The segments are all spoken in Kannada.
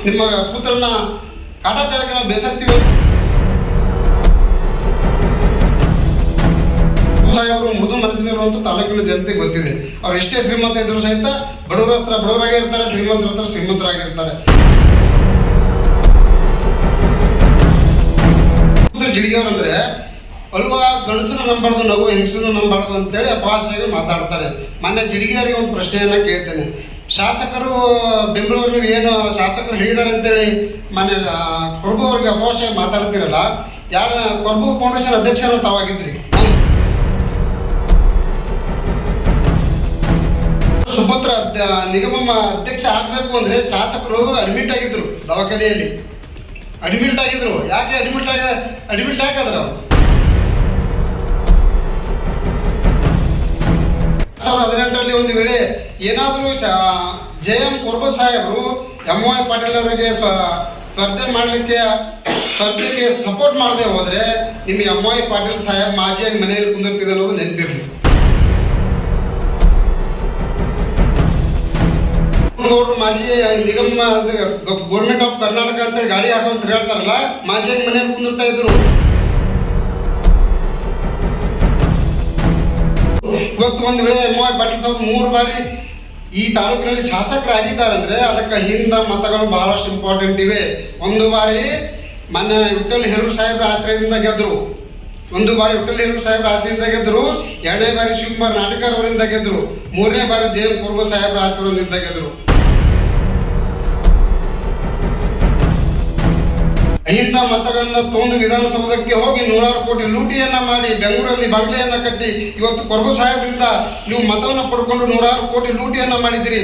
ನಿಮ್ಮ ಪುತ್ರನ ಕಾಟಾಚಾರಕ್ಕೆ ನಾವು ಬೇಸರ್ತೀವಿ. ಸಾಹೇಬರು ಮೃದು ಮನಸ್ಸಿನವರು ತಾಲೂಕಿನ ಜನತೆಗೆ ಗೊತ್ತಿದೆ. ಅವ್ರು ಎಷ್ಟೇ ಶ್ರೀಮಂತ ಇದ್ರು ಸಹಿತ ಬಡವರ ಹತ್ರ ಬಡವರಾಗಿರ್ತಾರೆ, ಶ್ರೀಮಂತರ ಹತ್ರ ಶ್ರೀಮಂತರಾಗಿರ್ತಾರೆ. ಜಿಡಿಗೆಯವ್ರಂದ್ರೆ ಅಲ್ವಾ ಗಂಡಸನ್ನು ನಂಬಾರ್ದು, ನಗು ಹೆಂಗಸನ್ನು ನಂಬಾರ್ದು ಅಂತೇಳಿ ಅಪಹಾಸ್ಯವಾಗಿ ಮಾತಾಡ್ತಾರೆ. ಮೊನ್ನೆ ಜಿಡಿಗೆಯವರಿಗೆ ಒಂದು ಪ್ರಶ್ನೆಯನ್ನ ಕೇಳ್ತೇನೆ. ಶಾಸಕರು ಬೆಂಗಳೂರಿನ ಏನು ಶಾಸಕರು ಹೇಳಿದ್ದಾರೆ ಅಂತೇಳಿ ಮೊನ್ನೆ ಕೊರ್ಬು ಅವ್ರಿಗೆ ಅಪಹಾಸ್ಯವಾಗಿ ಮಾತಾಡ್ತಿರಲ್ಲ, ಯಾರು ಕೊರ್ಬು ಫೌಂಡೇಶನ್ ಅಧ್ಯಕ್ಷರು ತಾವಾಗಿದ್ರಿ. ಸುಭದ್ರ ನಿಗಮ ಅಧ್ಯಕ್ಷ ಆಗಬೇಕು ಅಂದ್ರೆ ಶಾಸಕರು ಅಡ್ಮಿಟ್ ಆಗಿದ್ರು, ದವಾಖಾನೆಯಲ್ಲಿ ಅಡ್ಮಿಟ್ ಆಗಿದ್ರು. ಯಾಕೆ ಅಡ್ಮಿಟ್ ಯಾಕಾದ್ರು ಅವರು 2018ರಲ್ಲಿ ಒಂದು ವೇಳೆ ಏನಾದರೂ JM ಕೊರ್ಬು ಸಾಹೇಬರು MY ಪಾಟೀಲ್ ಅವರಿಗೆ ಸ್ಪರ್ಧೆಗೆ ಸಪೋರ್ಟ್ ಮಾಡದೆ ಹೋದ್ರೆ ನಿಮ್ಮ MY ಪಾಟೀಲ್ ಸಾಹೇಬ್ ಮಾಜಿಯಾಗಿ ಮನೆಯಲ್ಲಿ ಕುಂದಿರ್ತಿದೆ ಅನ್ನೋದು ನೆನಪಿರಲಿ. ಗೌಡ್ರು ಮಾಜಿ ನಿಗಮ ಗೌರ್ಮೆಂಟ್ ಆಫ್ ಕರ್ನಾಟಕ ಅಂತ ಗಾಡಿ ಹಾಕೊಂಡು ತಿರುಗಾಡ್ತಾರಲ್ಲ, ಮಾಜಿಯಾಗಿ ಮನೆಯಲ್ಲಿ ಕುಂದಿರ್ತಾ ಇದ್ರು. ಇವತ್ತು ಒಂದು ವೇಳೆ MY ಪಾಟೀಲ್ ಸಾಹೇಬ್ 3 ಬಾರಿ ಈ ತಾಲೂಕಿನಲ್ಲಿ ಶಾಸಕರಾಗಿದ್ದಾರೆ ಅಂದ್ರೆ ಅದಕ್ಕೆ ಹಿಂದ ಮತಗಳು ಬಹಳಷ್ಟು ಇಂಪಾರ್ಟೆಂಟ್ ಇವೆ. 1 ಬಾರಿ ಮೊನ್ನೆ ವಿಠ್ಠಲ್ ಹೆರೂರು ಸಾಹೇಬ್ರ ಆಶ್ರಯದಿಂದ ಗೆದ್ರು, 1 ಬಾರಿ ವಿಠ್ಠಲ್ ಹೆರೂರು ಸಾಹೇಬ್ರ ಆಶ್ರಯದಿಂದ ಗೆದ್ರು, 2ನೇ ಬಾರಿ ಶಿವಕುಮಾರ್ ನಾಟಕರ್ ಅವರಿಂದ ಗೆದ್ರು, 3ನೇ ಬಾರಿ JM ಕೊರ್ಬು ಸಾಹೇಬ್ರ ಆಶ್ರಯದಿಂದ ಗೆದ್ರು. ಅಹಿಂದ ಮತಗಳನ್ನ ತೊಗೊಂಡು ವಿಧಾನಸೌಧಕ್ಕೆ ಹೋಗಿ 100 ಕೋಟಿ ಲೂಟಿಯನ್ನ ಮಾಡಿ ಬೆಂಗಳೂರಲ್ಲಿ ಬಂಗ್ಲೆಯನ್ನ ಕಟ್ಟಿ ಇವತ್ತು ಕೊರ್ಬು ಸಾಹೇಬರಿಂದ ನೀವು ಮತವನ್ನು ಪಡ್ಕೊಂಡು 100 ಕೋಟಿ ಲೂಟಿಯನ್ನ ಮಾಡಿದಿರಿ.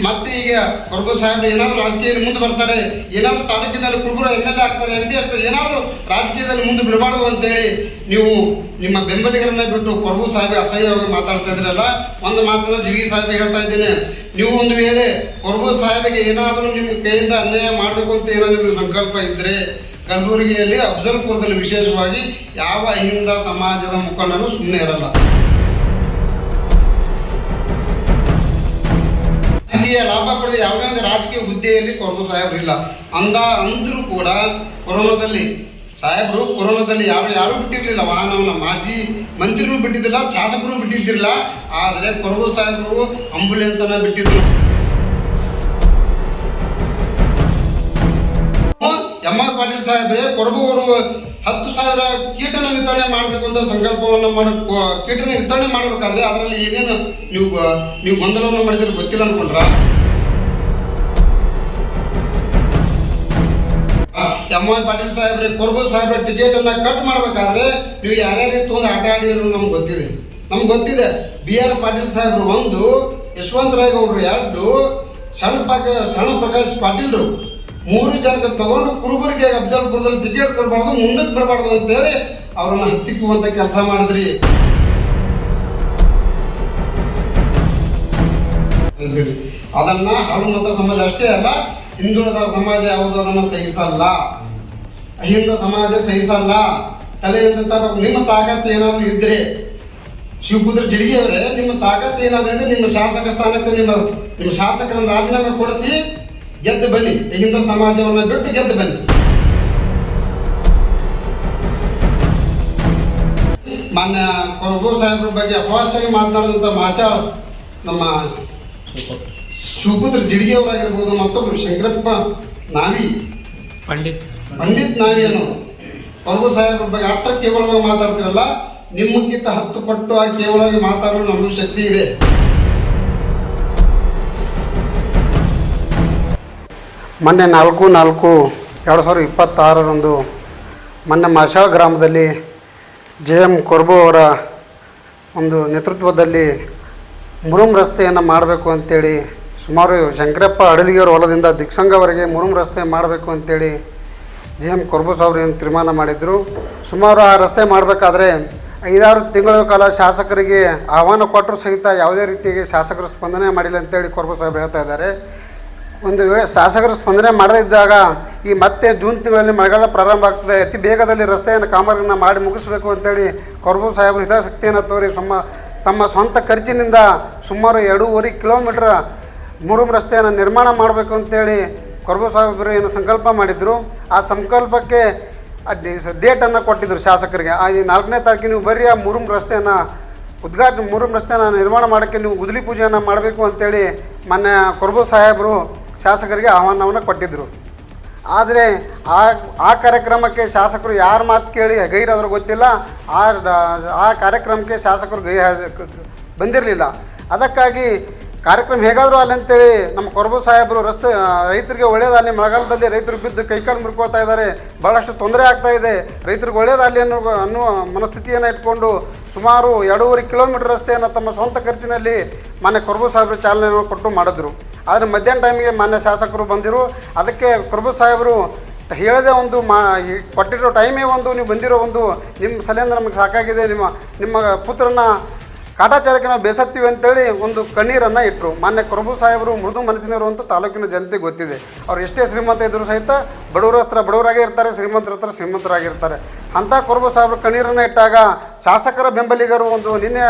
ಮತ್ತೆ ಈಗ ಕೊರ್ಬು ಸಾಹೇಬ್ರು ಏನಾದ್ರು ರಾಜಕೀಯದಲ್ಲಿ ಮುಂದೆ ಬರ್ತಾರೆ, ಏನಾದ್ರು ತಾಲೂಕಿನಲ್ಲಿ ಕುರುಬರು MLA ಆಗ್ತಾರೆ, MP ಆಗ್ತಾರೆ, ಏನಾದ್ರು ರಾಜಕೀಯದಲ್ಲಿ ಮುಂದೆ ಬಿಡಬಾರ್ದು ಅಂತೇಳಿ ನೀವು ನಿಮ್ಮ ಬೆಂಬಲಿಗರನ್ನ ಬಿಟ್ಟು ಕೊರ್ಬು ಸಾಹೇಬ್ ಅಸಹ್ಯವಾಗಿ ಮಾತಾಡ್ತಾ ಇದ್ರಲ್ಲ. ಒಂದು ಮಾತನ್ನ ಜಿಗಿ ಸಾಹೇಬ್ ಹೇಳ್ತಾ ಇದ್ದೇನೆ, ನೀವು ಒಂದು ವೇಳೆ ಕೊರ್ಬು ಸಾಹೇಬಿಗೆ ಏನಾದರೂ ನಿಮ್ಮ ಕೈಯಿಂದ ಅನ್ಯಾಯ ಮಾಡಬೇಕು ಅಂತ ಏನೋ ನಿಮ್ಗೆ ಸಂಕಲ್ಪ ಇದ್ರೆ ಕಲಬುರಗಿಯಲ್ಲಿ ಅಫ್ಜಲ್ಪುರದಲ್ಲಿ ವಿಶೇಷವಾಗಿ ಯಾವ ಅಹಿಂದ ಸಮಾಜದ ಮುಖಂಡನು ಸುಮ್ಮನೆ ಇರಲ್ಲ. ಲಾಭ ಪಡೆದ ಯಾವುದೇ ಒಂದು ರಾಜಕೀಯ ಹುದ್ದೆಯಲ್ಲಿ ಕೊರ್ಬು ಸಾಹೇಬ್ರು ಇಲ್ಲ ಅಂದ್ರೂ ಕೂಡ ಕೊರೋನಾದಲ್ಲಿ ಯಾರು ಬಿಟ್ಟಿರ್ಲಿಲ್ಲ. ವಾಹನವನ್ನ ಮಾಜಿ ಮಂತ್ರಿನೂ ಬಿಟ್ಟಿದ್ದಿಲ್ಲ, ಶಾಸಕರು ಬಿಟ್ಟಿದ್ದಿಲ್ಲ. ಆದರೆ ಕೊರ್ಬು ಸಾಹೇಬರು ಆಂಬುಲೆನ್ಸ್ ಅನ್ನ ಬಿಟ್ಟಿದ್ರು. MY ಪಾಟೀಲ್ ಸಾಹೇಬ್ರೆ ಕೊರ್ಬು ಅವರು 10,000 ಕೀಟನ ವಿತರಣೆ ಮಾಡಬೇಕು ಅಂತ ಸಂಕಲ್ಪವನ್ನು ಕೀಟನ ವಿತರಣೆ ಮಾಡಬೇಕಾದ್ರೆ ಅದರಲ್ಲಿ ಏನೇನು ನೀವು ಗೊಂದಲವನ್ನು ಮಾಡಿದ್ರೆ ಗೊತ್ತಿಲ್ಲ ಅನ್ಕೊಂಡ್ರ? MY ಪಾಟೀಲ್ ಸಾಹೇಬ್ರೆ ಕೊರ್ಬು ಸಾಹೇಬ್ರ ಟಿಕೆಟ್ ಅನ್ನ ಕಟ್ ಮಾಡಬೇಕಾದ್ರೆ ನೀವು ಯಾರ್ಯಾರು ತೊಗೊಂಡು ಆಟ ಆಡಿದ್ರು ನಮ್ಗೆ ಗೊತ್ತಿದೆ. BR ಪಾಟೀಲ್ ಸಾಹೇಬ್ರು 1, ಯಶವಂತರಾಯ ಗೌಡ್ರು 2, ಶರಣ ಪ್ರಕಾಶ್ ಪಾಟೀಲ್ರು 3 ಜನಕ್ಕೆ ತಗೊಂಡು ಕುರುಬರಿಗೆ ಅಫ್ಜಲ್ಪುರದಲ್ಲಿ ಟಿಕೆಟ್ ಕೊಡಬಾರ್ದು, ಮುಂದಕ್ಕೆ ಬಿಡಬಾರ್ದು ಅಂತೇಳಿ ಅವ್ರನ್ನ ಹತ್ತಿಕ್ಕುವಂತ ಕೆಲಸ ಮಾಡಿದ್ರಿ. ಅದನ್ನ ಹಾಲುಮತ ಸಮಾಜ ಅಷ್ಟೇ ಅಲ್ಲ, ಹಿಂದುಳಿದ ಸಮಾಜ ಯಾವುದು ಅದನ್ನ ಸಹಿಸಲ್ಲ, ಅಹಿಂದ ಸಮಾಜ ಸಹಿಸಲ್ಲ. ತಲೆಯಿಂದ ನಿಮ್ಮ ತಾಕತ್ತು ಏನಾದರೂ ಇದ್ರೆ ಶಿವಪುತ್ರ ಜಿಡಿಗೆಯವರೇ, ನಿಮ್ಮ ತಾಕತ್ತು ಏನಾದರೂ ಇದ್ರೆ ನಿಮ್ಮ ಶಾಸಕ ಸ್ಥಾನಕ್ಕೆ ನಿಮ್ಮ ಶಾಸಕರನ್ನು ರಾಜೀನಾಮೆ ಕೊಡಿಸಿ ಗೆದ್ದು ಬನ್ನಿ. ಅಹಿಂದ ಸಮಾಜವನ್ನು ಬಿಟ್ಟು ಗೆದ್ದು ಬನ್ನಿ. ಮಾನ್ಯ ಕೊರ್ಬು ಸಾಹೇಬ್ರ ಬಗ್ಗೆ ಅಪವಾಸ್ಯಾಗಿ ಮಾತನಾಡಿದಂಥ ಮಾಷಾಳ್ ನಮ್ಮ ಶಿವಪುತ್ರ ಜಿಡಿಗೆಯವರಾಗಿರ್ಬೋದು, ಮತ್ತೊಬ್ಬರು ಶಂಕರಪ್ಪ ನಾವಿ, ಪಂಡಿತ್ ನಾವಿ ಅನ್ನೋರು ಕೊರ್ಬು ಸಾಹೇಬ್ರ ಬಗ್ಗೆ ಅಷ್ಟ ಕೇವಲವಾಗಿ ಮಾತಾಡ್ತಿರಲ್ಲ, ನಿಮ್ಮಕ್ಕಿಂತ 10 ಪಟ್ಟು ಆ ಕೇವಲವಾಗಿ ಮಾತಾಡಲು ನಮಗೂ ಶಕ್ತಿ ಇದೆ. ಮೊನ್ನೆ 4/4/2026 ಮೊನ್ನೆ ಮಾಷಾಳ್ ಗ್ರಾಮದಲ್ಲಿ JM ಕೊರ್ಬು ಅವರ ಒಂದು ನೇತೃತ್ವದಲ್ಲಿ ಮುರುಮ್ ರಸ್ತೆಯನ್ನು ಮಾಡಬೇಕು ಅಂತೇಳಿ ಸುಮಾರು ಶಂಕರಪ್ಪ ಅಡಲಿಗೆಯವರ ಹೊಲದಿಂದ ದಿಕ್ಸಂಗವರೆಗೆ ಮುರುಮ್ ರಸ್ತೆ ಮಾಡಬೇಕು ಅಂತೇಳಿ JM ಕೊರ್ಬು ಸಾಹೇಬ್ರು ಏನು ತೀರ್ಮಾನ ಮಾಡಿದರು. ಸುಮಾರು ಆ ರಸ್ತೆ ಮಾಡಬೇಕಾದ್ರೆ 5-6 ತಿಂಗಳ ಕಾಲ ಶಾಸಕರಿಗೆ ಆಹ್ವಾನ ಕೊಟ್ಟರು ಸಹಿತ ಯಾವುದೇ ರೀತಿಯಾಗಿ ಶಾಸಕರು ಸ್ಪಂದನೆ ಮಾಡಿಲ್ಲ ಅಂತೇಳಿ ಕೊರ್ಬು ಸಾಹೇಬ್ರು ಹೇಳ್ತಾ ಇದ್ದಾರೆ. ಒಂದು ವೇಳೆ ಶಾಸಕರು ಸ್ಪಂದನೆ ಮಾಡದಿದ್ದಾಗ ಈ ಮತ್ತೆ ಜೂನ್ ತಿಂಗಳಲ್ಲಿ ಮಳೆಗಾಲ ಪ್ರಾರಂಭ ಆಗ್ತದೆ, ಅತಿ ಬೇಗದಲ್ಲಿ ರಸ್ತೆಯನ್ನು ಕಾಮಗಾರಿಯನ್ನು ಮಾಡಿ ಮುಗಿಸಬೇಕು ಅಂತೇಳಿ ಕೊರ್ಬು ಸಾಹೇಬರು ಹಿತಾಸಕ್ತಿಯನ್ನು ತೋರಿ ತಮ್ಮ ಸ್ವಂತ ಖರ್ಚಿನಿಂದ ಸುಮಾರು 2.5 ಕಿಲೋಮೀಟ್ರ್ ಮುರುಮ್ ರಸ್ತೆಯನ್ನು ನಿರ್ಮಾಣ ಮಾಡಬೇಕು ಅಂತೇಳಿ ಕೊರಬು ಸಾಹೇಬರು ಏನು ಸಂಕಲ್ಪ ಮಾಡಿದರು. ಆ ಸಂಕಲ್ಪಕ್ಕೆ ಡೇಟನ್ನು ಕೊಟ್ಟಿದ್ದರು ಶಾಸಕರಿಗೆ. ಆ 4ನೇ ತಾರೀಕಿಗೆ ನೀವು ಬರ್ರಿ, ಆ ಮುರುಮ್ ರಸ್ತೆಯನ್ನು ಮುರುಮ್ ರಸ್ತೆಯನ್ನು ನಿರ್ಮಾಣ ಮಾಡೋಕ್ಕೆ ನೀವು ಗುದ್ದಲಿ ಪೂಜೆಯನ್ನು ಮಾಡಬೇಕು ಅಂತೇಳಿ ಮೊನ್ನೆ ಕೊರಬು ಸಾಹೇಬರು ಶಾಸಕರಿಗೆ ಆಹ್ವಾನವನ್ನು ಕೊಟ್ಟಿದ್ದರು. ಆದರೆ ಆ ಕಾರ್ಯಕ್ರಮಕ್ಕೆ ಶಾಸಕರು ಯಾರ ಮಾತು ಕೇಳಿ ಗೈರಾದರೂ ಗೊತ್ತಿಲ್ಲ. ಆ ಕಾರ್ಯಕ್ರಮಕ್ಕೆ ಶಾಸಕರು ಬಂದಿರಲಿಲ್ಲ. ಅದಕ್ಕಾಗಿ ಕಾರ್ಯಕ್ರಮ ಹೇಗಾದರೂ ಅಲ್ಲಿ ಅಂತೇಳಿ ನಮ್ಮ ಕೊರಬು ಸಾಹೇಬರು ರೈತರಿಗೆ ಒಳ್ಳೆಯದಾಗಲಿ, ಮಳೆಗಾಲದಲ್ಲಿ ರೈತರು ಬಿದ್ದು ಕೈಕಾಲು ಮುರ್ಕೋತಾ ಇದ್ದಾರೆ, ಭಾಳಷ್ಟು ತೊಂದರೆ ಆಗ್ತಾಯಿದೆ, ರೈತರಿಗೆ ಒಳ್ಳೆಯದಾಗಲಿ ಅನ್ನುವ ಮನಸ್ಥಿತಿಯನ್ನು ಇಟ್ಕೊಂಡು ಸುಮಾರು 2.5 ಕಿಲೋಮೀಟ್ರ್ ರಸ್ತೆಯನ್ನು ತಮ್ಮ ಸ್ವಂತ ಖರ್ಚಿನಲ್ಲಿ ಮಾನ್ಯ ಕೊರಬು ಸಾಹೇಬರು ಚಾಲನೆಯನ್ನು ಕೊಟ್ಟು ಮಾಡಿದ್ರು. ಆದರೆ ಮಧ್ಯಾಹ್ನ ಟೈಮಿಗೆ ಮಾನ್ಯ ಶಾಸಕರು ಬಂದಿರು. ಅದಕ್ಕೆ ಕೊರಬು ಸಾಹೇಬರು ಹೇಳದೆ ಒಂದು ಕೊಟ್ಟಿರೋ ಟೈಮೇ ಒಂದು, ನೀವು ಬಂದಿರೋ ಒಂದು, ನಿಮ್ಮ ಸಲಿಂದ ನಮಗೆ ಸಾಕಾಗಿದೆ, ನಿಮ್ಮ ಪುತ್ರನ ಕಾಟಾಚಾರಕ್ಕೆ ನಾವು ಬೇಸತ್ತೀವಿ ಅಂತೇಳಿ ಒಂದು ಕಣ್ಣೀರನ್ನು ಇಟ್ಟರು. ಮಾನ್ಯ ಕೊರಬು ಸಾಹೇಬರು ಮೃದು ಮನಸ್ಸಿನವರು ಅಂತ ತಾಲೂಕಿನ ಜನತೆಗೆ ಗೊತ್ತಿದೆ. ಅವ್ರು ಎಷ್ಟೇ ಶ್ರೀಮಂತ ಇದ್ದರೂ ಸಹಿತ ಬಡವರ ಹತ್ರ ಬಡವರಾಗೇ ಇರ್ತಾರೆ, ಶ್ರೀಮಂತರ ಹತ್ರ ಶ್ರೀಮಂತರಾಗಿರ್ತಾರೆ. ಅಂಥ ಕೊರಬು ಸಾಹೇಬರು ಕಣ್ಣೀರನ್ನು ಇಟ್ಟಾಗ ಶಾಸಕರ ಬೆಂಬಲಿಗರು ಒಂದು ನಿನ್ನೆ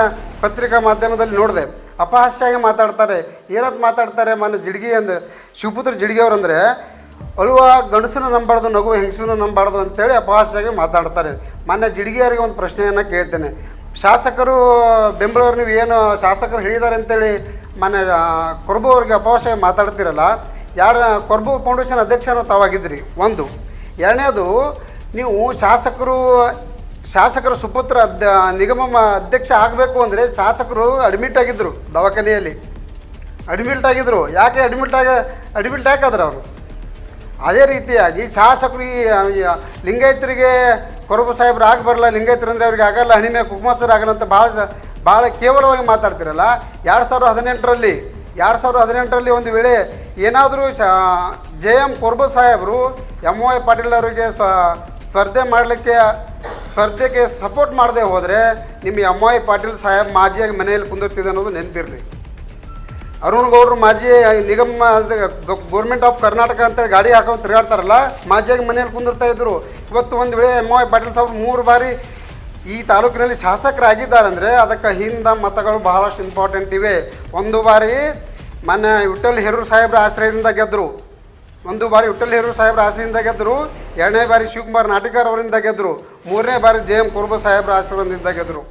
ಪತ್ರಿಕಾ ಮಾಧ್ಯಮದಲ್ಲಿ ನೋಡಿದೆ, ಅಪಹಾಸ್ಯಾಗಿ ಮಾತಾಡ್ತಾರೆ. ಏನಂತ ಮಾತಾಡ್ತಾರೆ, ಮಾನ್ಯ ಜಿಡ್ಗಿ ಅಂದರೆ ಶಿವಪುತ್ರ ಜಿಡ್ಗಿಯವ್ರು ಅಂದರೆ ಅಳುವ ಗಂಡಸನ್ನು ನಂಬಾರ್ದು, ನಗುವ ಹೆಂಗಸನ್ನು ನಂಬಾರ್ದು ಅಂತೇಳಿ ಅಪಹಾಸ್ಯಾಗಿ ಮಾತಾಡ್ತಾರೆ. ಮಾನ್ಯ ಜಿಡ್ಗಿಯವರಿಗೆ ಒಂದು ಪ್ರಶ್ನೆಯನ್ನು ಕೇಳ್ತೇನೆ. ಶಾಸಕರು ಬೆಂಬಲವ್ರು ನೀವು ಏನು ಶಾಸಕರು ಹೇಳಿದ್ದಾರೆ ಅಂತೇಳಿ ಮಾನ್ಯ ಕೊರಬು ಅವ್ರಿಗೆ ಅಪಹಾಸ್ಯಾಗಿ ಮಾತಾಡ್ತಿರಲ್ಲ, ಕೊರಬು ಫೌಂಡೇಶನ್ ಅಧ್ಯಕ್ಷರು ತಾವಾಗಿದ್ರಿ ಒಂದು. ಎರಡನೇದು, ನೀವು ಶಾಸಕರು ಸುಪುತ್ರ ನಿಗಮ ಅಧ್ಯಕ್ಷ ಆಗಬೇಕು ಅಂದರೆ ಶಾಸಕರು ಅಡ್ಮಿಟ್ ಆಗಿದ್ದರು, ದವಾಖಾನೆಯಲ್ಲಿ ಅಡ್ಮಿಟ್ ಆಗಿದ್ದರು. ಯಾಕೆ ಅಡ್ಮಿಟ್ ಯಾಕಾದ್ರೆ ಅವರು? ಅದೇ ರೀತಿಯಾಗಿ ಶಾಸಕರು ಈ ಲಿಂಗಾಯತರಿಗೆ ಕೊರಬು ಸಾಹೇಬ್ರು ಆಗಿ ಬರಲ್ಲ, ಲಿಂಗಾಯತರು ಅಂದರೆ ಅವ್ರಿಗೆ ಆಗಲ್ಲ, ಹಣಿಮೆ ಕುಕುಮಾಸರು ಆಗಲ್ಲ ಅಂತ ಭಾಳ ಕೇವಲವಾಗಿ ಮಾತಾಡ್ತಿರಲ್ಲ. 2018ರಲ್ಲಿ ಒಂದು ವೇಳೆ ಏನಾದರೂ JM ಕೊರಬು ಸಾಹೇಬರು MY ಪಾಟೀಲ್ ಅವರಿಗೆ ಸ್ಪರ್ಧೆಗೆ ಸಪೋರ್ಟ್ ಮಾಡದೆ ಹೋದರೆ ನಿಮ್ಮ MY ಪಾಟೀಲ್ ಸಾಹೇಬ್ ಮಾಜಿಯಾಗಿ ಮನೆಯಲ್ಲಿ ಕುಂದಿರ್ತಿದೆ ಅನ್ನೋದು ನೆನಪಿರಲಿ. ಅರುಣ್ ಗೌಡ್ರು ಮಾಜಿ ನಿಗಮ ಗೌರ್ಮೆಂಟ್ ಆಫ್ ಕರ್ನಾಟಕ ಅಂತೇಳಿ ಗಾಡಿ ಹಾಕೊಂಡು ತಿರುಗಾಡ್ತಾರಲ್ಲ, ಮಾಜಿಯಾಗಿ ಮನೆಯಲ್ಲಿ ಕುಂದಿರ್ತಾ ಇದ್ದರು. ಇವತ್ತು ಒಂದು ವೇಳೆ MY ಪಾಟೀಲ್ ಸಾಹೇಬ್ 3 ಬಾರಿ ಈ ತಾಲೂಕಿನಲ್ಲಿ ಶಾಸಕರಾಗಿದ್ದಾರೆ ಅಂದರೆ ಅದಕ್ಕೆ ಹಿಂದ ಮತಗಳು ಬಹಳಷ್ಟು ಇಂಪಾರ್ಟೆಂಟ್ ಇವೆ. ಒಂದು ಬಾರಿ ಮೊನ್ನೆ ವಿಠ್ಠಲ್ ಹೇರೂರು ಸಾಹೇಬ್ರ ಆಶ್ರಯದಿಂದ ಗೆದ್ದರು, ಎರಡನೇ ಬಾರಿ ಶಿವಕುಮಾರ್ ನಾಟಿಕಾರ್ ಅವರಿಂದ ಗೆದ್ದರು, 3ನೇ ಬಾರಿ JM ಕೊರಬು ಸಾಹೇಬ್ರ ಆಶ್ರಯದಿಂದ ಗೆದ್ದರು.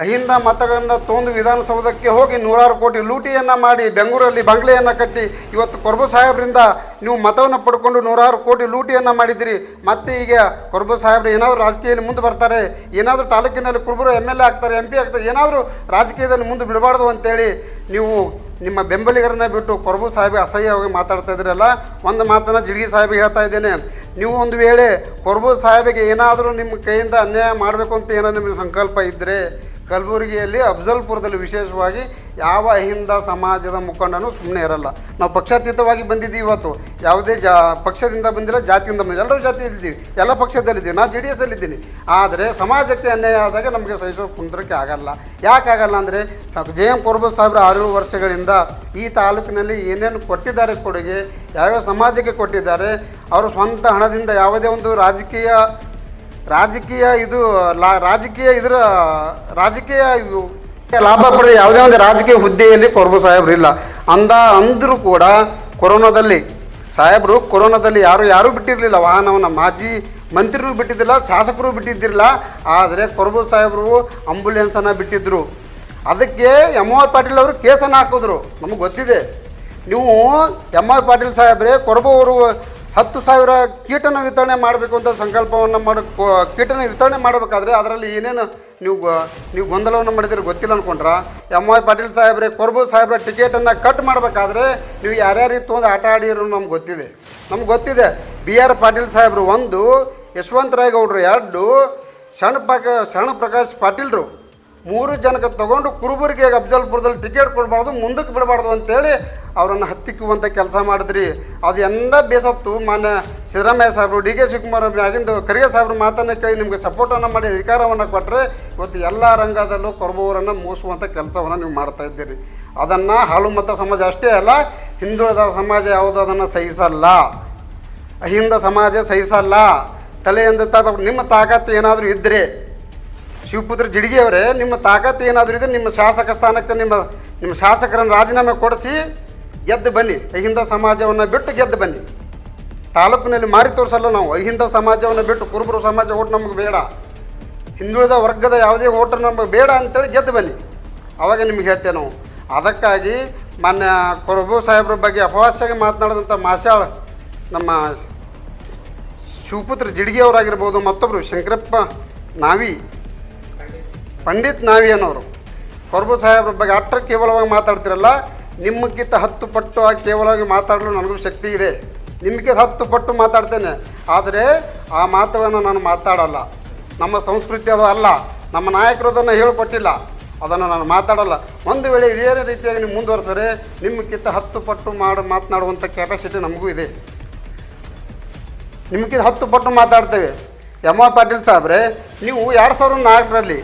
ಅಹಿಂದ ಮತಗಳನ್ನು ತೊಂದು ವಿಧಾನಸೌಧಕ್ಕೆ ಹೋಗಿ 100 ಕೋಟಿ ಲೂಟಿಯನ್ನು ಮಾಡಿ ಬೆಂಗಳೂರಲ್ಲಿ ಬಂಗ್ಲೆಯನ್ನು ಕಟ್ಟಿ ಇವತ್ತು ಕೊರಬು ಸಾಹೇಬ್ರಿಂದ ನೀವು ಮತವನ್ನು ಪಡ್ಕೊಂಡು 100 ಕೋಟಿ ಲೂಟಿಯನ್ನು ಮಾಡಿದಿರಿ. ಮತ್ತು ಈಗ ಕೊರಬು ಸಾಹೇಬ್ರು ಏನಾದರೂ ರಾಜಕೀಯದಲ್ಲಿ ಮುಂದೆ ಬರ್ತಾರೆ, ಏನಾದರೂ ತಾಲೂಕಿನಲ್ಲಿ ಕುರುಬರು MLA ಆಗ್ತಾರೆ, MP ಆಗ್ತಾರೆ, ಏನಾದರೂ ರಾಜಕೀಯದಲ್ಲಿ ಮುಂದೆ ಬಿಡಬಾರ್ದು ಅಂತೇಳಿ ನೀವು ನಿಮ್ಮ ಬೆಂಬಲಿಗರನ್ನ ಬಿಟ್ಟು ಕೊರಬು ಸಾಹೇಬಿಗೆ ಅಸಹ್ಯವಾಗಿ ಮಾತಾಡ್ತಾ ಇದ್ದೀರಲ್ಲ. ಒಂದು ಮಾತನ್ನು ಜಿಡ್ಗಿ ಸಾಹೇಬಿಗೆ ಹೇಳ್ತಾ ಇದ್ದೇನೆ, ನೀವು ಒಂದು ವೇಳೆ ಕೊರಬು ಸಾಹೇಬಿಗೆ ಏನಾದರೂ ನಿಮ್ಮ ಕೈಯಿಂದ ಅನ್ಯಾಯ ಮಾಡಬೇಕು ಅಂತ ಏನೋ ನಿಮಗೆ ಸಂಕಲ್ಪ ಇದ್ದರೆ ಕಲಬುರಗಿಯಲ್ಲಿ ಅಫ್ಜಲ್ಪುರದಲ್ಲಿ ವಿಶೇಷವಾಗಿ ಯಾವ ಅಹಿಂದ ಸಮಾಜದ ಮುಖಂಡನೂ ಸುಮ್ಮನೆ ಇರಲ್ಲ. ನಾವು ಪಕ್ಷಾತೀತವಾಗಿ ಬಂದಿದ್ದೀವಿ. ಇವತ್ತು ಯಾವುದೇ ಪಕ್ಷದಿಂದ ಬಂದಿಲ್ಲ, ಜಾತಿಯಿಂದ ಬಂದಿಲ್ಲ, ಎಲ್ಲರೂ ಜಾತಿಯಲ್ಲಿದ್ದೀವಿ, ಎಲ್ಲ ಪಕ್ಷದಲ್ಲಿದ್ದೀವಿ. ನಾನು JDS ಅಲ್ಲಿದ್ದೀನಿ. ಆದರೆ ಸಮಾಜಕ್ಕೆ ಅನ್ಯಾಯ ಆದಾಗ ನಮಗೆ ಸಹಿಸೋ ಕುಂದ್ರಕ್ಕೆ ಆಗಲ್ಲ. ಯಾಕಾಗಲ್ಲ ಅಂದರೆ JM ಕೊರಬು ಸಾಹೇಬ್ರು 6 ವರ್ಷಗಳಿಂದ ಈ ತಾಲೂಕಿನಲ್ಲಿ ಏನೇನು ಕೊಟ್ಟಿದ್ದಾರೆ ಕೊಡುಗೆ, ಯಾವ್ಯಾವ ಸಮಾಜಕ್ಕೆ ಕೊಟ್ಟಿದ್ದಾರೆ, ಅವರು ಸ್ವಂತ ಹಣದಿಂದ ಯಾವುದೇ ಒಂದು ರಾಜಕೀಯ ಲಾಭ ಪಡೆದ ಯಾವುದೇ ಒಂದು ರಾಜಕೀಯ ಹುದ್ದೆಯಲ್ಲಿ ಕೊರಬು ಸಾಹೇಬ್ರು ಇಲ್ಲ ಅಂದರೂ ಕೂಡ ಕೊರೋನಾದಲ್ಲಿ ಯಾರೂ ಬಿಟ್ಟಿರಲಿಲ್ಲ. ವಾಹನವನ್ನು ಮಾಜಿ ಮಂತ್ರಿನೂ ಬಿಟ್ಟಿದ್ದಿಲ್ಲ, ಶಾಸಕರು ಬಿಟ್ಟಿದ್ದಿರಲಿಲ್ಲ. ಆದರೆ ಕೊರಬು ಸಾಹೇಬರು ಆಂಬುಲೆನ್ಸನ್ನು ಬಿಟ್ಟಿದ್ದರು. ಅದಕ್ಕೆ MY ಪಾಟೀಲ್ ಅವರು ಕೇಸನ್ನು ಹಾಕಿದ್ರು. ನಮಗೆ ಗೊತ್ತಿದೆ. ನೀವು MY ಪಾಟೀಲ್ ಸಾಹೇಬ್ರೆ ಕೊರಬು ಅವರು 10,000 ಕೀಟನ ವಿತರಣೆ ಮಾಡಬೇಕು ಅಂತ ಸಂಕಲ್ಪವನ್ನು ಕೀಟನ ವಿತರಣೆ ಮಾಡಬೇಕಾದ್ರೆ ಅದರಲ್ಲಿ ಏನೇನು ನೀವು ಗೊಂದಲವನ್ನು ಮಾಡಿದ್ರೆ ಗೊತ್ತಿಲ್ಲ ಅಂದ್ಕೊಂಡ್ರೆ, MY ಪಾಟೀಲ್ ಸಾಹೇಬ್ರೆ ಕೊರಬು ಸಾಹೇಬ್ರ ಟಿಕೆಟನ್ನು ಕಟ್ ಮಾಡಬೇಕಾದ್ರೆ ನೀವು ಯಾರ್ಯಾರಿಗೆ ತೊಗೊಂಡು ಆಟ ಆಡಿರೋ ನಮ್ಗೆ ಗೊತ್ತಿದೆ. BR ಪಾಟೀಲ್ ಸಾಹೇಬರು 1, ಯಶವಂತರಾಯ ಗೌಡ್ರು 2, ಶರಣ ಪ್ರಕಾಶ್ ಪಾಟೀಲ್ರು 3 ಜನಕ್ಕೆ ತೊಗೊಂಡು ಕುರುಬರಿಗೆ ಅಫ್ಜಲ್ಪುರದಲ್ಲಿ ಟಿಕೆಟ್ ಕೊಡಬಾರ್ದು, ಮುಂದಕ್ಕೆ ಬಿಡಬಾರ್ದು ಅಂತೇಳಿ ಅವರನ್ನು ಹತ್ತಿಕ್ಕುವಂಥ ಕೆಲಸ ಮಾಡಿದ್ರಿ. ಅದು ಎಲ್ಲ ಬೇಸತ್ತು ಮಾನ್ಯ ಸಿದ್ದರಾಮಯ್ಯ ಸಾಹೇಬರು, DK ಶಿವಕುಮಾರ್ ಆಗಿಂದು ಖರ್ಗೆ ಸಾಹೇಬ್ರು ಮಾತನ್ನು ಕೇಳಿ ನಿಮಗೆ ಸಪೋರ್ಟನ್ನು ಮಾಡಿ ಅಧಿಕಾರವನ್ನು ಕೊಟ್ಟರೆ ಇವತ್ತು ಎಲ್ಲ ರಂಗದಲ್ಲೂ ಕೊರಬುವರನ್ನು ಮೂಸುವಂಥ ಕೆಲಸವನ್ನು ನೀವು ಮಾಡ್ತಾ ಇದ್ದೀರಿ. ಅದನ್ನು ಹಾಳು ಮತ ಸಮಾಜ ಅಷ್ಟೇ ಅಲ್ಲ, ಹಿಂದುಳಿದ ಸಮಾಜ ಯಾವುದು ಅದನ್ನು ಸಹಿಸಲ್ಲ, ಅಹಿಂದ ಸಮಾಜ ಸಹಿಸಲ್ಲ. ತಲೆಯಿಂದ ನಿಮ್ಮ ತಾಕತ್ತು ಏನಾದರೂ ಇದ್ದರೆ ಶಿವಪುತ್ರ ಜಿಡ್ಗಿ ಅವರೇ, ನಿಮ್ಮ ತಾಕತ್ತು ಏನಾದರೂ ಇದೆ ನಿಮ್ಮ ಶಾಸಕ ಸ್ಥಾನಕ್ಕೆ ನಿಮ್ಮ ಶಾಸಕರನ್ನು ರಾಜೀನಾಮೆ ಕೊಡಿಸಿ ಗೆದ್ದು ಬನ್ನಿ. ಅಹಿಂದ ಸಮಾಜವನ್ನು ಬಿಟ್ಟು ಗೆದ್ದು ಬನ್ನಿ. ತಾಲೂಕಿನಲ್ಲಿ ಮಾರಿ ತೋರಿಸಲ್ಲ ನಾವು. ಅಹಿಂದ ಸಮಾಜವನ್ನು ಬಿಟ್ಟು ಕುರುಬರು ಸಮಾಜ ಓಟ್ ನಮಗೆ ಬೇಡ, ಹಿಂದುಳಿದ ವರ್ಗದ ಯಾವುದೇ ಓಟ್ ನಮಗೆ ಬೇಡ ಅಂತೇಳಿ ಗೆದ್ದು ಬನ್ನಿ. ಅವಾಗ ನಿಮ್ಗೆ ಹೇಳ್ತೇವೆ ನಾವು. ಅದಕ್ಕಾಗಿ ಮಾನ್ಯ ಕುರುಬು ಸಾಹೇಬ್ರ ಬಗ್ಗೆ ಅಪವಾಸ್ಯಾಗಿ ಮಾತನಾಡಿದಂಥ ಮಾಶಾಳ್ ನಮ್ಮ ಶಿವಪುತ್ರ ಜಿಡ್ಗಿ ಅವರಾಗಿರ್ಬೋದು, ಮತ್ತೊಬ್ಬರು ಶಂಕರಪ್ಪ ನಾವಿ, ಪಂಡಿತ್ ನಾವಿ ಅನ್ನೋರು ಕುರುಬು ಸಾಹೇಬ್ರ ಬಗ್ಗೆ ಅಟ್ರ ಕೇವಲವಾಗಿ ಮಾತಾಡ್ತಿರಲ್ಲ. ನಿಮಗಿಂತ 10 ಪಟ್ಟು ಆಗಿ ಕೇವಲವಾಗಿ ಮಾತಾಡಲು ನನಗೂ ಶಕ್ತಿ ಇದೆ. ನಿಮಗೆ 10 ಪಟ್ಟು ಮಾತಾಡ್ತೇನೆ, ಆದರೆ ಆ ಮಾತುಗಳನ್ನು ನಾನು ಮಾತಾಡಲ್ಲ. ನಮ್ಮ ಸಂಸ್ಕೃತಿ ಅದು ಅಲ್ಲ, ನಮ್ಮ ನಾಯಕರು ಅದನ್ನು ಹೇಳಿಕೊಟ್ಟಿಲ್ಲ, ಅದನ್ನು ನಾನು ಮಾತಾಡಲ್ಲ. ಒಂದು ವೇಳೆ ಇದೇ ರೀತಿಯಾಗಿ ನೀವು ಮುಂದುವರೆಸರೆ ನಿಮಗಿಂತ 10 ಪಟ್ಟು ಮಾತನಾಡುವಂಥ ಕೆಪಾಸಿಟಿ ನಮಗೂ ಇದೆ. ನಿಮಗಿಂತ 10 ಪಟ್ಟು ಮಾತಾಡ್ತೇವೆ. ಎಮ್ ಆರ್ ಪಾಟೀಲ್ ಸಾಹೇಬ್ರೆ, ನೀವು 2004ರಲ್ಲಿ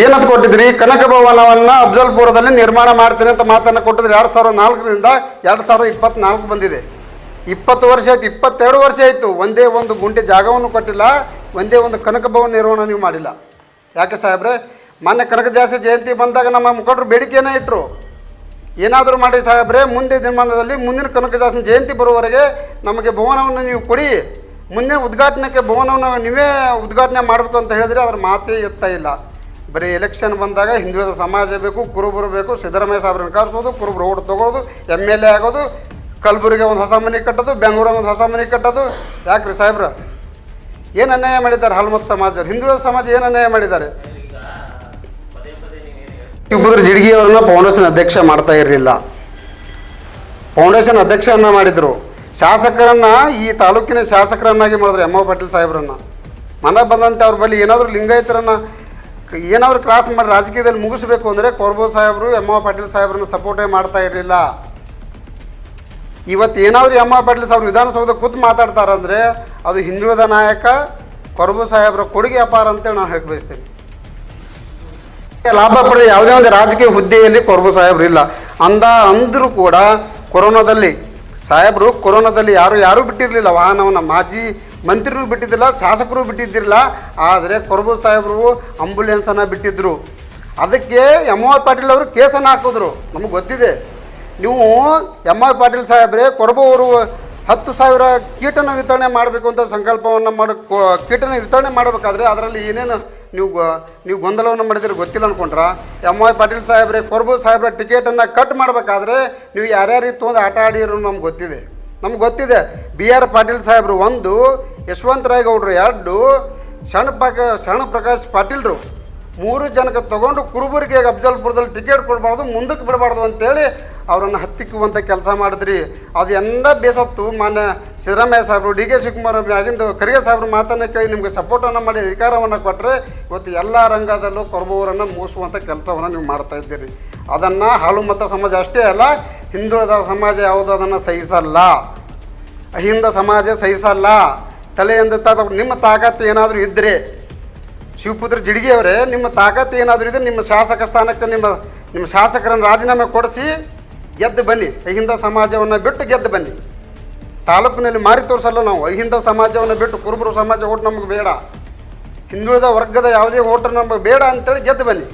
ಏನಂತ ಕೊಟ್ಟಿದ್ರಿ? ಕನಕ ಭವನವನ್ನು ಅಫ್ಜಲ್ಪುರದಲ್ಲಿ ನಿರ್ಮಾಣ ಮಾಡ್ತೀನಿ ಅಂತ ಮಾತನ್ನು ಕೊಟ್ಟಿದ್ರಿ. 2004ರಿಂದ 2024 ಬಂದಿದೆ. 20 ವರ್ಷ ಆಯಿತು, 22 ವರ್ಷ ಆಯಿತು. ಒಂದೇ ಒಂದು ಗುಂಟೆ ಜಾಗವನ್ನು ಕೊಟ್ಟಿಲ್ಲ, ಒಂದೇ ಒಂದು ಕನಕ ಭವನ ನಿರ್ಮಾಣ ನೀವು ಮಾಡಿಲ್ಲ. ಯಾಕೆ ಸಾಹೇಬ್ರೆ? ಮೊನ್ನೆ ಕನಕದಾಸ ಜಯಂತಿ ಬಂದಾಗ ನಮ್ಮ ಮುಖಂಡರು ಬೇಡಿಕೆಯನ್ನೇ ಇಟ್ಟರು, ಏನಾದರೂ ಮಾಡಿ ಸಾಹೇಬ್ರೆ, ಮುಂದೆ ದಿನಮಾನದಲ್ಲಿ ಮುಂದಿನ ಕನಕದಾಸನ ಜಯಂತಿ ಬರುವವರೆಗೆ ನಮಗೆ ಭವನವನ್ನು ನೀವು ಕೊಡಿ, ಮುಂದಿನ ಉದ್ಘಾಟನೆಗೆ ಭವನವನ್ನು ನೀವೇ ಉದ್ಘಾಟನೆ ಮಾಡಬೇಕು ಅಂತ ಹೇಳಿದ್ರೆ ಅದರ ಮಾತೇ ಎತ್ತಾ ಇಲ್ಲ. ಬರೀ ಎಲೆಕ್ಷನ್ ಬಂದಾಗ ಹಿಂದುಳಿದ ಸಮಾಜ ಬೇಕು, ಕುರುಬರು ಬೇಕು, ಸಿದ್ದರಾಮಯ್ಯ ಸಾಹೇಬ್ರನ್ನ ಕರೆಸೋದು, ಕುರುಬರು ಓಟ್ ತೊಗೊಳ್ಳೋದು, MLA ಆಗೋದು, ಕಲಬುರಗಿ ಒಂದು ಹೊಸ ಮನೆ ಕಟ್ಟೋದು, ಬೆಂಗಳೂರಾಗ ಒಂದು ಹೊಸ ಮನೆ ಕಟ್ಟೋದು. ಯಾಕ್ರಿ ಸಾಹೇಬ್ರ? ಏನು ಅನ್ಯಾಯ ಮಾಡಿದ್ದಾರೆ ಹಲ್ಮತ್ ಸಮಾಜದವ್ರು? ಹಿಂದುಳಿದ ಸಮಾಜ ಏನು ಅನ್ಯಾಯ ಮಾಡಿದ್ದಾರೆ? ಶಿವಪುತ್ರ ಜಿಡ್ಗಿ ಅವರನ್ನ ಫೌಂಡೇಶನ್ ಅಧ್ಯಕ್ಷ ಮಾಡ್ತಾ ಇರಲಿಲ್ಲ, ಫೌಂಡೇಶನ್ ಅಧ್ಯಕ್ಷರನ್ನ ಮಾಡಿದರು. ಶಾಸಕರನ್ನು ಈ ತಾಲೂಕಿನ ಶಾಸಕರನ್ನಾಗಿ ಮಾಡಿದ್ರು ಎಮ್ ಆರ್ ಪಾಟೀಲ್ ಸಾಹೇಬ್ರನ್ನ. ಮನೆಗೆ ಬಂದಂತೆ ಅವ್ರ ಬಳಿ ಏನಾದರೂ ಲಿಂಗಾಯತರನ್ನು ಏನಾದರೂ ಕ್ರಾಸ್ ಮಾಡಿ ರಾಜಕೀಯದಲ್ಲಿ ಮುಗಿಸ್ಬೇಕು ಅಂದರೆ ಕುರುಬು ಸಾಹೇಬರು ಎಮ್ ಆರ್ ಪಾಟೀಲ್ ಸಾಹೇಬ್ರನ್ನ ಸಪೋರ್ಟೇ ಮಾಡ್ತಾ ಇರಲಿಲ್ಲ. ಇವತ್ತು ಏನಾದರೂ ಎಮ್ ಆರ್ ಪಾಟೀಲ್ ಸಾಹೇಬ್ರು ವಿಧಾನಸೌಧ ಕೂತು ಮಾತಾಡ್ತಾರಂದರೆ ಅದು ಹಿಂದುಳಿದ ನಾಯಕ ಕುರುಬು ಸಾಹೇಬ್ರ ಕೊಡುಗೆ ಅಪಾರ ಅಂತೇಳಿ ನಾನು ಹೇಳಿ ಬಯಸ್ತೇನೆ. ಲಾಭ ಪಡೆದ ಯಾವುದೇ ಒಂದು ರಾಜಕೀಯ ಹುದ್ದೆಯಲ್ಲಿ ಕುರುಬು ಸಾಹೇಬ್ರು ಇಲ್ಲ ಅಂದರೂ ಕೂಡ ಕೊರೋನಾದಲ್ಲಿ ಸಾಹೇಬರು ಯಾರೂ ಬಿಟ್ಟಿರಲಿಲ್ಲ. ವಾಹನವನ್ನು ಮಾಜಿ ಮಂತ್ರಿನೂ ಬಿಟ್ಟಿದ್ದಿಲ್ಲ, ಶಾಸಕರು ಬಿಟ್ಟಿದ್ದಿರಲಿಲ್ಲ. ಆದರೆ ಕುರುಬು ಸಾಹೇಬರು ಆಂಬುಲೆನ್ಸನ್ನು ಬಿಟ್ಟಿದ್ದರು. ಅದಕ್ಕೆ ಎಮ್ ಆರ್ ಪಾಟೀಲ್ ಅವರು ಕೇಸನ್ನು ಹಾಕಿದ್ರು. ನಮಗೆ ಗೊತ್ತಿದೆ. ನೀವು ಎಮ್ ಆರ್ ಪಾಟೀಲ್ ಸಾಹೇಬ್ರೆ, ಕುರುಬು ಅವರು 10,000 ಕೀಟನ ವಿತರಣೆ ಮಾಡಬೇಕು ಅಂತ ಸಂಕಲ್ಪವನ್ನು ಕೀಟನ ವಿತರಣೆ ಮಾಡಬೇಕಾದ್ರೆ ಅದರಲ್ಲಿ ಏನೇನು ನೀವು ಗೊಂದಲವನ್ನು ಮಾಡಿದ್ರೆ ಗೊತ್ತಿಲ್ಲ ಅಂದ್ಕೊಂಡ್ರ? ಎಮ್ ಆರ್ ಪಾಟೀಲ್ ಸಾಹೇಬ್ರೆ, ಕುರುಬು ಸಾಹೇಬ್ರ ಟಿಕೆಟನ್ನು ಕಟ್ ಮಾಡಬೇಕಾದ್ರೆ ನೀವು ಯಾರ್ಯಾರಿಗೆ ತೊಗೊಂಡು ಆಟ ಆಡಿರೋ ನಮ್ಗೆ ಗೊತ್ತಿದೆ. BR ಪಾಟೀಲ್ ಸಾಹೇಬರು 1, ಯಶವಂತರಾಯ ಗೌಡ್ರು 2, ಶರಣ ಪ್ರಕಾಶ್ ಪಾಟೀಲ್ರು 3 ಜನಕ್ಕೆ ತೊಗೊಂಡು ಕುರುಬರಿಗೆ ಅಫ್ಜಲ್ಪುರದಲ್ಲಿ ಟಿಕೆಟ್ ಕೊಡಬಾರ್ದು, ಮುಂದಕ್ಕೆ ಬಿಡಬಾರ್ದು ಅಂತೇಳಿ ಅವರನ್ನು ಹತ್ತಿಕ್ಕುವಂಥ ಕೆಲಸ ಮಾಡಿದ್ರಿ. ಅದು ಎಂದ ಬೇಸತ್ತು ಮಾನ್ಯ ಸಿದ್ದರಾಮಯ್ಯ ಸಾಹೇಬರು, DK ಶಿವಕುಮಾರ್ ಆಗಿಂದು ಖರ್ಗೆ ಸಾಹೇಬ್ರ ಮಾತನ್ನು ಕೇಳಿ ನಿಮಗೆ ಸಪೋರ್ಟನ್ನು ಮಾಡಿ ಅಧಿಕಾರವನ್ನು ಕೊಟ್ಟರೆ ಇವತ್ತು ಎಲ್ಲ ರಂಗದಲ್ಲೂ ಕುರುಬವರನ್ನು ಮೂಸುವಂಥ ಕೆಲಸವನ್ನು ನೀವು ಮಾಡ್ತಾ ಇದ್ದೀರಿ. ಅದನ್ನು ಹಾಲು ಮತ ಸಮಾಜ ಅಷ್ಟೇ ಅಲ್ಲ, ಹಿಂದುಳಿದ ಸಮಾಜ ಯಾವುದು ಅದನ್ನು ಸಹಿಸಲ್ಲ, ಅಹಿಂದ ಸಮಾಜ ಸಹಿಸಲ್ಲ. ತಲೆಯಿಂದ ನಿಮ್ಮ ತಾಕತ್ತು ಏನಾದರೂ ಇದ್ದರೆ ಶಿವಪುತ್ರ ಜಿಡ್ಗಿ ಅವರೇ, ನಿಮ್ಮ ತಾಕತ್ತು ಏನಾದರೂ ಇದೆ ನಿಮ್ಮ ಶಾಸಕ ಸ್ಥಾನಕ್ಕೆ ನಿಮ್ಮ ಶಾಸಕರನ್ನು ರಾಜೀನಾಮೆ ಕೊಡಿಸಿ ಗೆದ್ದು ಬನ್ನಿ. ಅಹಿಂದ ಸಮಾಜವನ್ನು ಬಿಟ್ಟು ಗೆದ್ದು ಬನ್ನಿ. ತಾಲೂಕಿನಲ್ಲಿ ಮಾರಿ ತೋರಿಸಲ್ಲ ನಾವು. ಅಹಿಂದ ಸಮಾಜವನ್ನು ಬಿಟ್ಟು ಕುರುಬರು ಸಮಾಜ ಓಟ್ ನಮಗೆ ಬೇಡ, ಹಿಂದುಳಿದ ವರ್ಗದ ಯಾವುದೇ ಓಟ್ ನಮಗೆ ಬೇಡ ಅಂತೇಳಿ ಗೆದ್ದು ಬನ್ನಿ.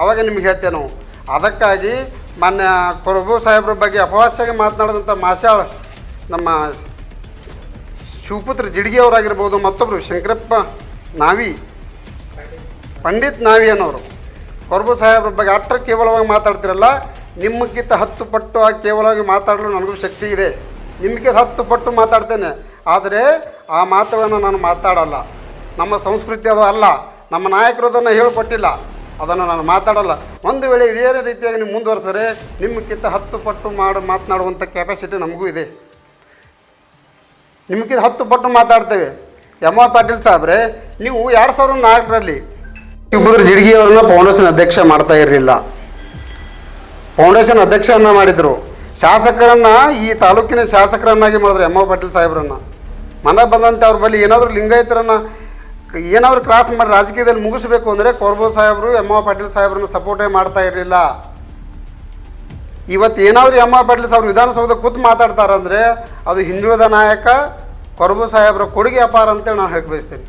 ಅವಾಗ ನಿಮ್ಗೆ ಹೇಳ್ತೇವೆ ನಾವು. ಅದಕ್ಕಾಗಿ ಮಾನ್ಯ ಕುರುಬು ಸಾಹೇಬ್ರ ಬಗ್ಗೆ ಅಪವಾಸ್ಯಾಗಿ ಮಾತನಾಡಿದಂಥ ಮಾಶಾಳ್ ನಮ್ಮ ಶಿವಪುತ್ರ ಜಿಡ್ಗಿ ಅವರಾಗಿರ್ಬೋದು, ಮತ್ತೊಬ್ಬರು ಶಂಕರಪ್ಪ ನಾವಿ, ಪಂಡಿತ್ ನಾವಿ ಅನ್ನೋರು ಕುರುಬು ಸಾಹೇಬ್ರ ಬಗ್ಗೆ ಅಟ್ರ ಕೇವಲವಾಗಿ ಮಾತಾಡ್ತಿರಲ್ಲ. ನಿಮಗಿಂತ 10 ಪಟ್ಟು ಆಗಿ ಕೇವಲವಾಗಿ ಮಾತಾಡಲು ನನಗೂ ಶಕ್ತಿ ಇದೆ. ನಿಮಗೆ 10 ಪಟ್ಟು ಮಾತಾಡ್ತೇನೆ, ಆದರೆ ಆ ಮಾತುಗಳನ್ನು ನಾನು ಮಾತಾಡಲ್ಲ. ನಮ್ಮ ಸಂಸ್ಕೃತಿ ಅದು ಅಲ್ಲ, ನಮ್ಮ ನಾಯಕರು ಅದನ್ನು ಹೇಳಿಕೊಟ್ಟಿಲ್ಲ, ಅದನ್ನು ನಾನು ಮಾತಾಡಲ್ಲ. ಒಂದು ವೇಳೆ ಇದೇ ರೀತಿಯಾಗಿ ನೀವು ಮುಂದುವರೆಸರೆ ನಿಮಗಿಂತ 10 ಪಟ್ಟು ಮಾತನಾಡುವಂಥ ಕೆಪಾಸಿಟಿ ನಮಗೂ ಇದೆ. ನಿಮಗಿಂತ 10 ಪಟ್ಟು ಮಾತಾಡ್ತೇವೆ. ಎಮ್ ಆರ್ ಪಾಟೀಲ್ ಸಾಹೇಬ್ರೆ, ನೀವು 2004ರಲ್ಲಿ ಶಿವಪುತ್ರ ಜಿಡ್ಗಿ ಅವರನ್ನ ಫೌಂಡೇಶನ್ ಅಧ್ಯಕ್ಷ ಮಾಡ್ತಾ ಇರಲಿಲ್ಲ, ಫೌಂಡೇಶನ್ ಅಧ್ಯಕ್ಷರನ್ನ ಮಾಡಿದರು. ಶಾಸಕರನ್ನು ಈ ತಾಲೂಕಿನ ಶಾಸಕರನ್ನಾಗಿ ಮಾಡಿದ್ರು ಎಮ್ ಆರ್ ಪಾಟೀಲ್ ಸಾಹೇಬ್ರನ್ನ. ಮನೆಗೆ ಬಂದಂತೆ ಅವ್ರ ಬಳಿ ಏನಾದರೂ ಲಿಂಗಾಯತರನ್ನು ಏನಾದರೂ ಕ್ರಾಸ್ ಮಾಡಿ ರಾಜಕೀಯದಲ್ಲಿ ಮುಗಿಸ್ಬೇಕು ಅಂದರೆ ಕುರುಬು ಸಾಹೇಬರು ಎಮ್ ಆರ್ ಪಾಟೀಲ್ ಸಾಹೇಬ್ರನ್ನ ಸಪೋರ್ಟೇ ಮಾಡ್ತಾ ಇರಲಿಲ್ಲ. ಇವತ್ತು ಏನಾದರೂ ಎಮ್ ಆರ್ ಪಾಟೀಲ್ ಸಾಹೇಬ್ರು ವಿಧಾನಸೌಧ ಕೂತು ಮಾತಾಡ್ತಾರಂದರೆ ಅದು ಹಿಂದುಳಿದ ನಾಯಕ ಕುರುಬು ಸಾಹೇಬ್ರ ಕೊಡುಗೆ ಅಪಾರ ಅಂತೇಳಿ ನಾನು ಹೇಳಿ ಬಯಸ್ತೇನೆ.